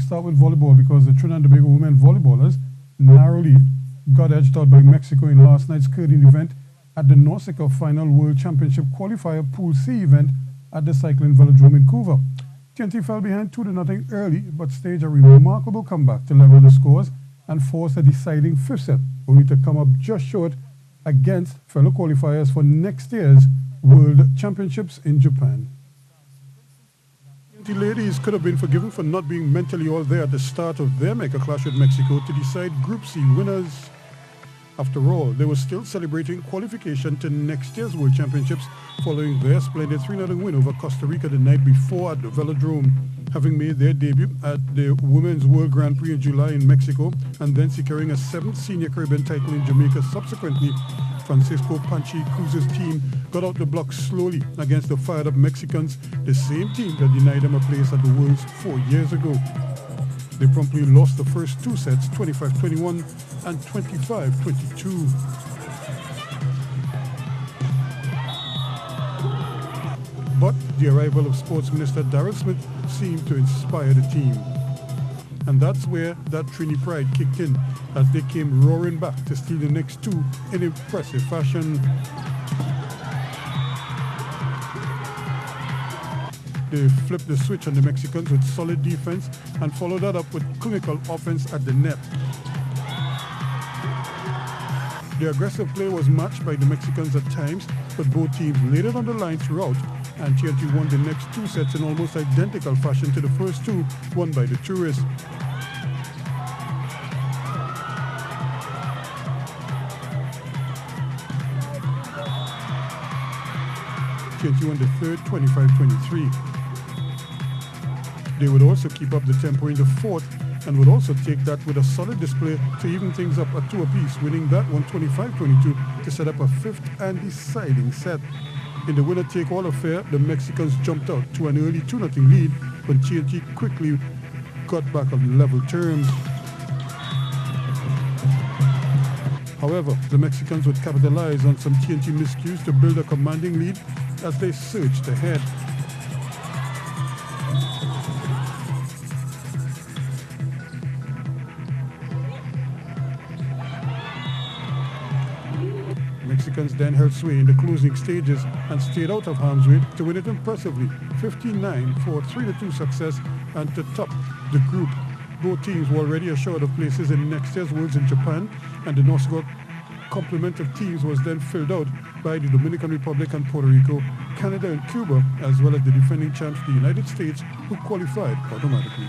start with volleyball because the Trinidad and Tobago women volleyballers narrowly got edged out by Mexico in last night's curling event at the Norceca Final World Championship Qualifier Pool C event at the Cycling Velodrome in Couva. TNT fell behind 2-0 early, but staged a remarkable comeback to level the scores and force a deciding fifth set, only to come up just short against fellow qualifiers for next year's World Championships in Japan. The ladies could have been forgiven for not being mentally all there at the start of their mega clash with Mexico to decide Group C winners. After all, they were still celebrating qualification to next year's World Championships following their splendid 3-0 win over Costa Rica the night before at the Velodrome, having made their debut at the Women's World Grand Prix in July in Mexico and then securing a 7th senior Caribbean title in Jamaica subsequently. Francisco Panchi Cruz's team got out the block slowly against the fired-up Mexicans, the same team that denied them a place at the Worlds 4 years ago. They promptly lost the first two sets, 25-21 and 25-22. But the arrival of Sports Minister Darrell Smith seemed to inspire the team. And that's where that Trini pride kicked in as they came roaring back to steal the next two in impressive fashion. They flipped the switch on the Mexicans with solid defense and followed that up with clinical offense at the net. The aggressive play was matched by the Mexicans at times, but both teams laid it on the line throughout, and TNT won the next two sets in almost identical fashion to the first two won by the tourists. TNT won the third 25-23. They would also keep up the tempo in the fourth and would also take that with a solid display to even things up at 2 apiece, winning that one 25-22 to set up a fifth and deciding set. In the winner-take-all affair, the Mexicans jumped out to an early 2-0 lead when TNT quickly got back on level terms. However, the Mexicans would capitalize on some TNT miscues to build a commanding lead as they surged ahead. Mexicans then held sway in the closing stages and stayed out of harm's way to win it impressively, 15-9 for a 3-2 success and to top the group. Both teams were already assured of places in next year's Worlds in Japan, and the Norceca complement of teams was then filled out by the Dominican Republic and Puerto Rico, Canada and Cuba, as well as the defending champs, the United States, who qualified automatically.